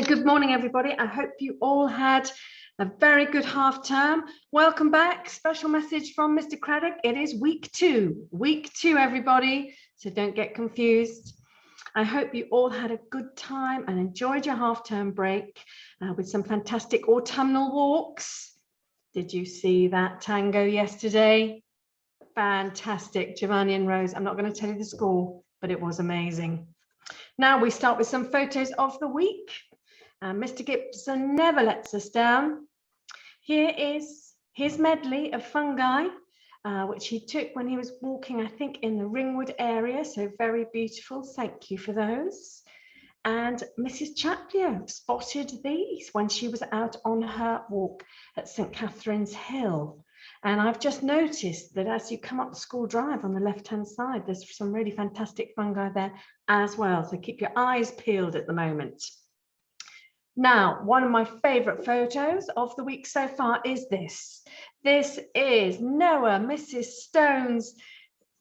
Good morning, everybody. I hope you all had a very good half term. Welcome back. Special message from Mr. Craddock. It is week two, everybody. So don't get confused. I hope you all had a good time and enjoyed your half term break with some fantastic autumnal walks. Did you see that tango yesterday? Fantastic, Giovanni and Rose. I'm not going to tell you the score, but it was amazing. Now we start with some photos of the week. Mr. Gibson never lets us down. Here is his medley of fungi, which he took when he was walking, I think, in the Ringwood area. So very beautiful. Thank you for those. And Mrs. Chaplio spotted these when she was out on her walk at St. Catherine's Hill. And I've just noticed that as you come up the school drive on the left-hand side, there's some really fantastic fungi there as well. So keep your eyes peeled at the moment. Now, one of my favorite photos of the week so far is this. This is Noah, Mrs. Stone's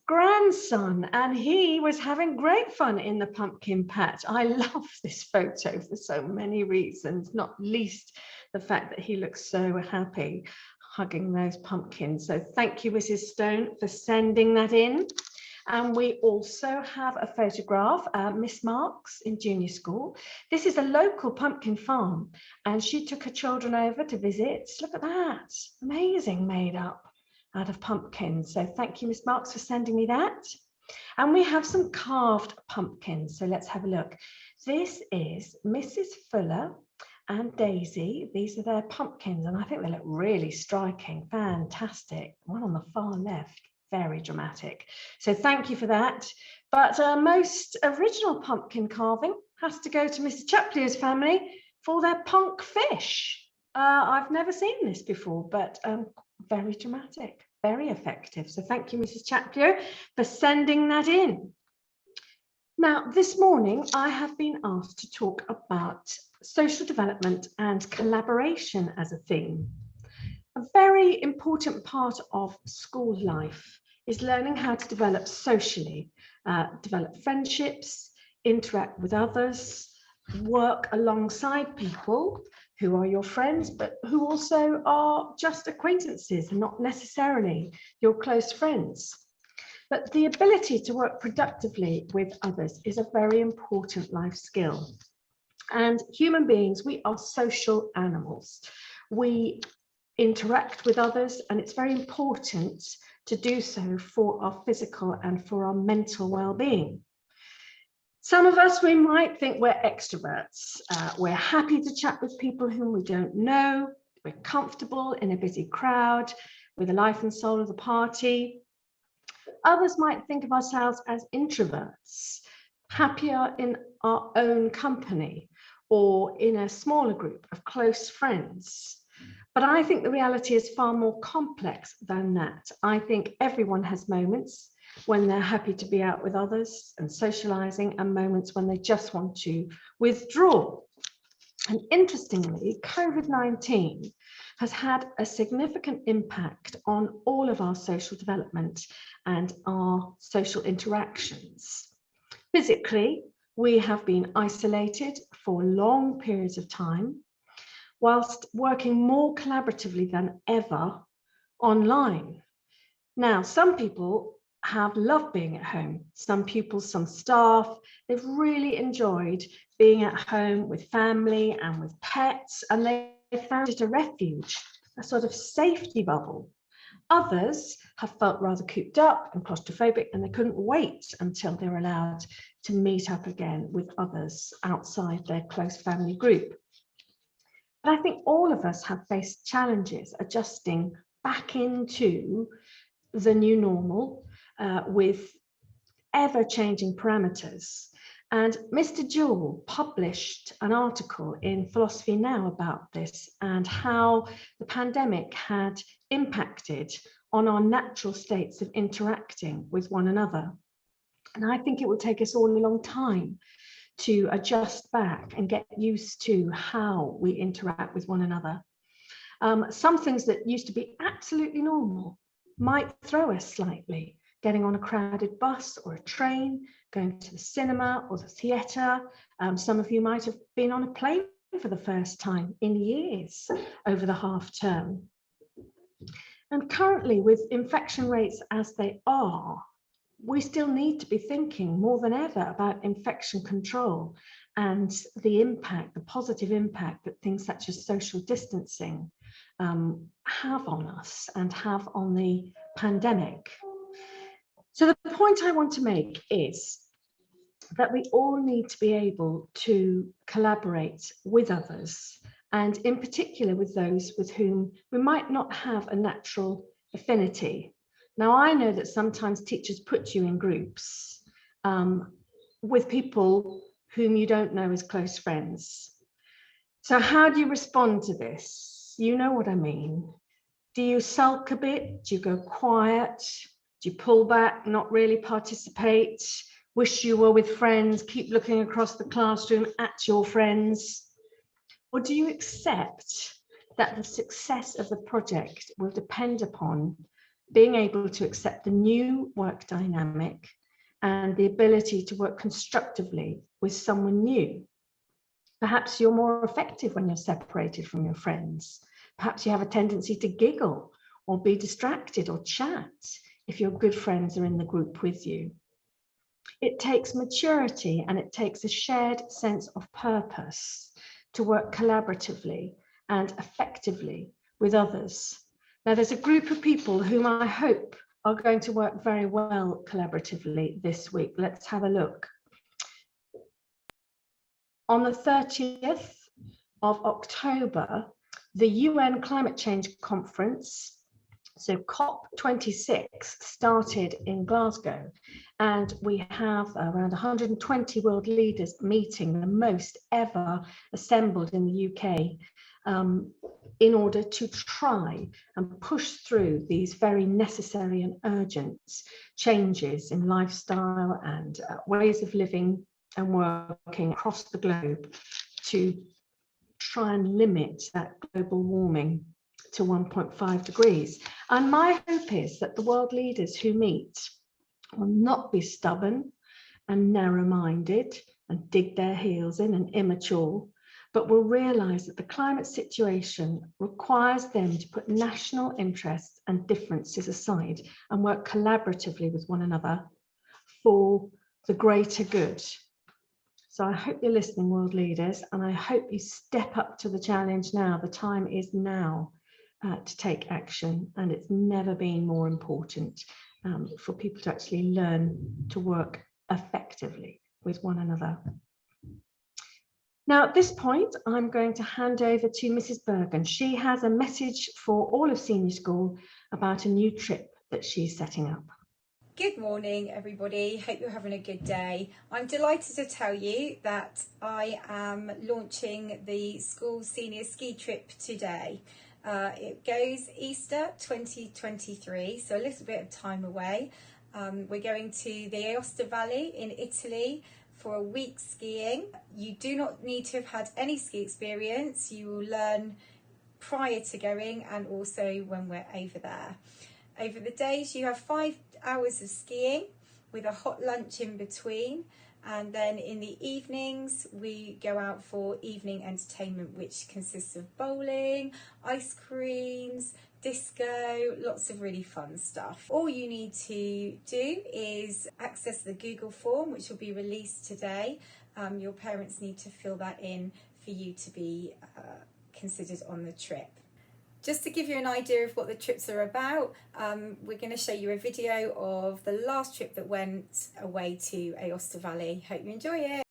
grandson, and he was having great fun in the pumpkin patch. I love this photo for so many reasons, not least the fact that he looks so happy hugging those pumpkins. So thank you, Mrs. Stone, for sending that in. And we also have a photograph, Miss Marks in junior school. This is a local pumpkin farm, and she took her children over to visit. Look at that, amazing, made up out of pumpkins. So thank you, Miss Marks, for sending me that. And we have some carved pumpkins, so let's have a look. This is Mrs. Fuller and Daisy. These are their pumpkins, and I think they look really striking, fantastic. One on the far left, very dramatic. So thank you for that. But most original pumpkin carving has to go to Mr. Chaplio's family for their punk fish. I've never seen this before, but very dramatic, very effective. So thank you, Mrs. Chaplio, for sending that in. Now, this morning, I have been asked to talk about social development and collaboration as a theme. A very important part of school life is learning how to develop socially, develop friendships, interact with others, work alongside people who are your friends, but who also are just acquaintances and not necessarily your close friends. But the ability to work productively with others is a very important life skill. And human beings, we are social animals. We interact with others, and it's very important to do so for our physical and for our mental well-being. Some of us, we might think we're extroverts. We're happy to chat with people whom we don't know. We're comfortable in a busy crowd with the life and soul of the party. Others might think of ourselves as introverts, happier in our own company or in a smaller group of close friends. But I think the reality is far more complex than that. I think everyone has moments when they're happy to be out with others and socializing, and moments when they just want to withdraw. And interestingly, COVID-19 has had a significant impact on all of our social development and our social interactions. Physically, we have been isolated for long periods of time, whilst working more collaboratively than ever online. Now, some people have loved being at home. Some pupils, some staff, they've really enjoyed being at home with family and with pets, and they found it a refuge, a sort of safety bubble. Others have felt rather cooped up and claustrophobic, and they couldn't wait until they were allowed to meet up again with others outside their close family group. But I think all of us have faced challenges adjusting back into the new normal with ever-changing parameters. And Mr. Jewell published an article in Philosophy Now about this and how the pandemic had impacted on our natural states of interacting with one another. And I think it will take us all a long time to adjust back and get used to how we interact with one another. Some things that used to be absolutely normal might throw us slightly. Getting on a crowded bus or a train, going to the cinema or the theatre. Some of you might have been on a plane for the first time in years over the half term. And currently, with infection rates as they are, we still need to be thinking more than ever about infection control and the impact, the positive impact that things such as social distancing have on us and have on the pandemic. So the point I want to make is that we all need to be able to collaborate with others, and in particular with those with whom we might not have a natural affinity. Now, I know that sometimes teachers put you in groups with people whom you don't know as close friends. So how do you respond to this? You know what I mean. Do you sulk a bit? Do you go quiet? Do you pull back, not really participate? Wish you were with friends, keep looking across the classroom at your friends? Or do you accept that the success of the project will depend upon being able to accept the new work dynamic and the ability to work constructively with someone new? Perhaps you're more effective when you're separated from your friends. Perhaps you have a tendency to giggle or be distracted or chat if your good friends are in the group with you. It takes maturity and it takes a shared sense of purpose to work collaboratively and effectively with others. Now, there's a group of people whom I hope are going to work very well collaboratively this week. Let's have a look. On the 30th of October, the UN Climate Change Conference, so COP26, started in Glasgow, and we have around 120 world leaders meeting, the most ever assembled in the UK, in order to try and push through these very necessary and urgent changes in lifestyle and ways of living and working across the globe to try and limit that global warming to 1.5 degrees. And my hope is that the world leaders who meet will not be stubborn and narrow-minded and dig their heels in and immature, but will realise that the climate situation requires them to put national interests and differences aside and work collaboratively with one another for the greater good. So I hope you're listening, world leaders, and I hope you step up to the challenge now. The time is now to take action, and it's never been more important for people to actually learn to work effectively with one another. Now, at this point, I'm going to hand over to Mrs. Bergen. She has a message for all of senior school about a new trip that she's setting up. Good morning, everybody. Hope you're having a good day. I'm delighted to tell you that I am launching the school senior ski trip today. It goes Easter 2023, so a little bit of time away. We're going to the Aosta Valley in Italy for a week skiing. You do not need to have had any ski experience. You will learn prior to going and also when we're over there. Over the days, you have 5 hours of skiing with a hot lunch in between, and then in the evenings we go out for evening entertainment, which consists of bowling, ice creams, disco, lots of really fun stuff. All you need to do is access the Google form, which will be released today. Your parents need to fill that in for you to be considered on the trip. Just to give you an idea of what the trips are about, we're going to show you a video of the last trip that went away to Aosta Valley. Hope you enjoy it.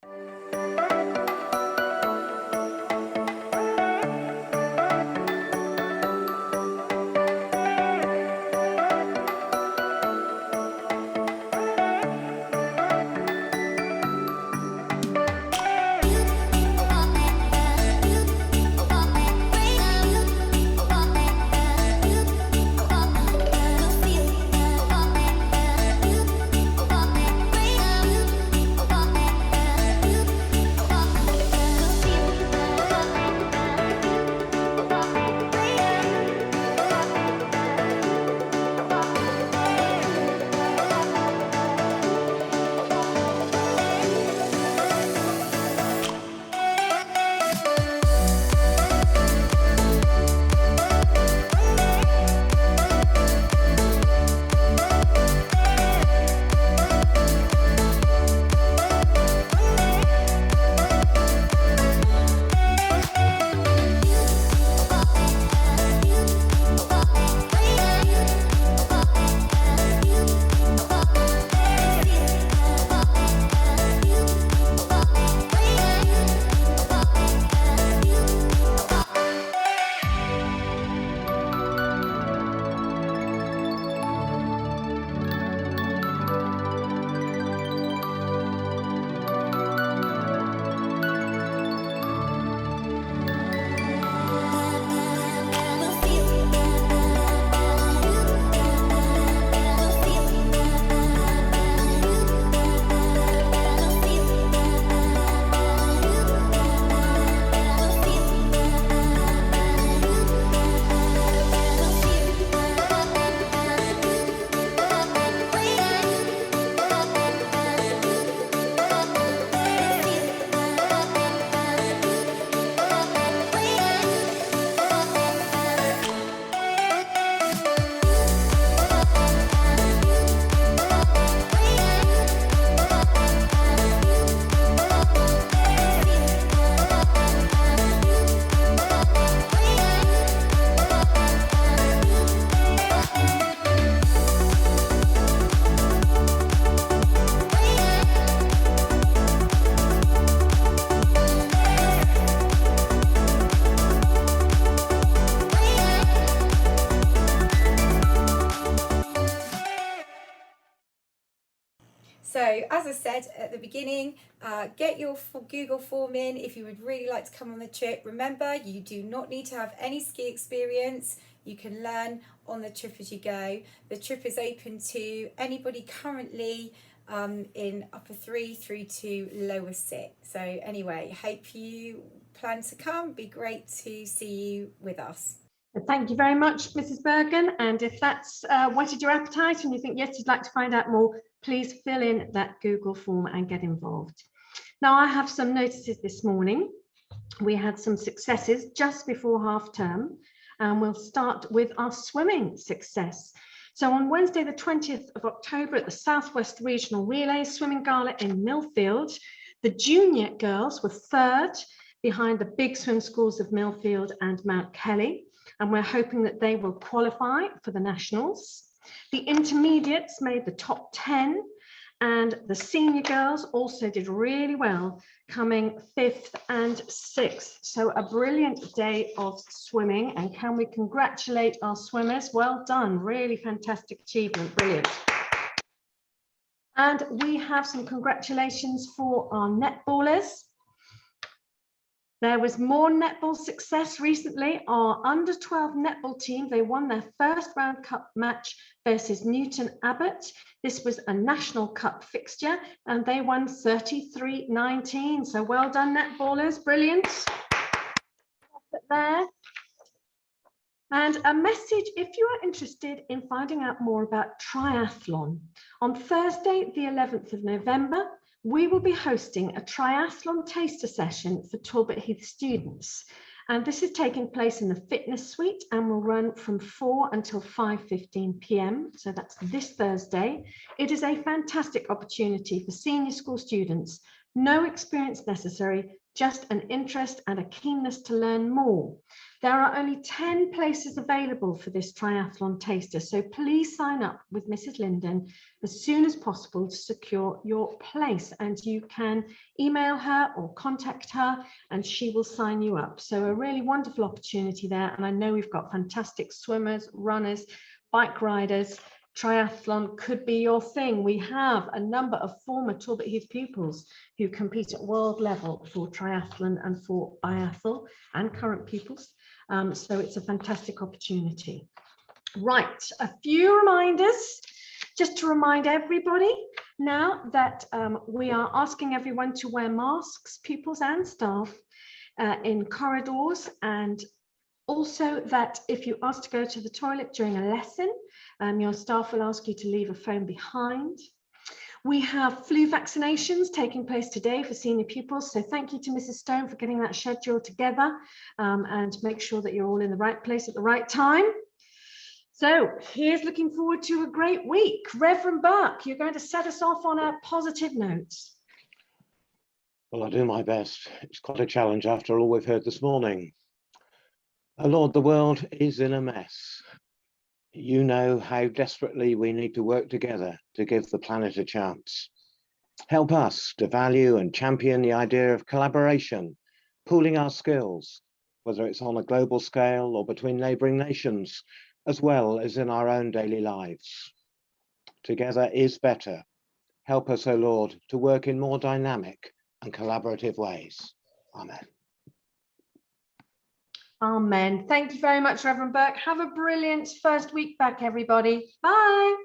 So as I said at the beginning, get your Google form in if you would really like to come on the trip. Remember, you do not need to have any ski experience. You can learn on the trip as you go. The trip is open to anybody currently in upper 3 through to lower 6. So anyway, hope you plan to come. It'd be great to see you with us. Thank you very much, Mrs. Bergen. And if that's whetted your appetite and you think, yes, you'd like to find out more, please fill in that Google form and get involved. Now, I have some notices this morning. We had some successes just before half term, and we'll start with our swimming success. So on Wednesday, the 20th of October at the Southwest Regional Relay Swimming Gala in Millfield, the junior girls were third behind the big swim schools of Millfield and Mount Kelly. And we're hoping that they will qualify for the nationals. The intermediates made the top 10, and the senior girls also did really well, coming 5th and 6th. So a brilliant day of swimming, and can we congratulate our swimmers? Well done, really fantastic achievement, brilliant. And we have some congratulations for our netballers. There was more netball success recently. Our under 12 netball team, they won their first round cup match versus Newton Abbott. This was a national cup fixture and they won 33-19. So well done, netballers, brilliant. There. And a message, if you are interested in finding out more about triathlon, on Thursday, the 11th of November, we will be hosting a triathlon taster session for Talbot Heath students. And this is taking place in the fitness suite and will run from 4 until 5:15 p.m. So that's this Thursday. It is a fantastic opportunity for senior school students. No experience necessary, just an interest and a keenness to learn more. There are only 10 places available for this triathlon taster, so please sign up with Mrs. Linden as soon as possible to secure your place, and you can email her or contact her and she will sign you up. So a really wonderful opportunity there, and I know we've got fantastic swimmers, runners, bike riders. Triathlon could be your thing. We have a number of former Talbot Heath pupils who compete at world level for triathlon and for biathlon, and current pupils. So it's a fantastic opportunity. Right, a few reminders, just to remind everybody now that we are asking everyone to wear masks, pupils and staff, in corridors, and also that if you ask to go to the toilet during a lesson, your staff will ask you to leave a phone behind. We have flu vaccinations taking place today for senior pupils. So thank you to Mrs. Stone for getting that schedule together, and make sure that you're all in the right place at the right time. So here's looking forward to a great week. Reverend Burke, you're going to set us off on a positive note. Well, I'll do my best. It's quite a challenge after all we've heard this morning. Oh Lord, the world is in a mess. You know how desperately we need to work together to give the planet a chance. Help us to value and champion the idea of collaboration, pooling our skills, whether it's on a global scale or between neighbouring nations, as well as in our own daily lives. Together is better. Help us, O Lord, to work in more dynamic and collaborative ways. Amen. Amen. Thank you very much, Reverend Burke. Have a brilliant first week back, everybody. Bye.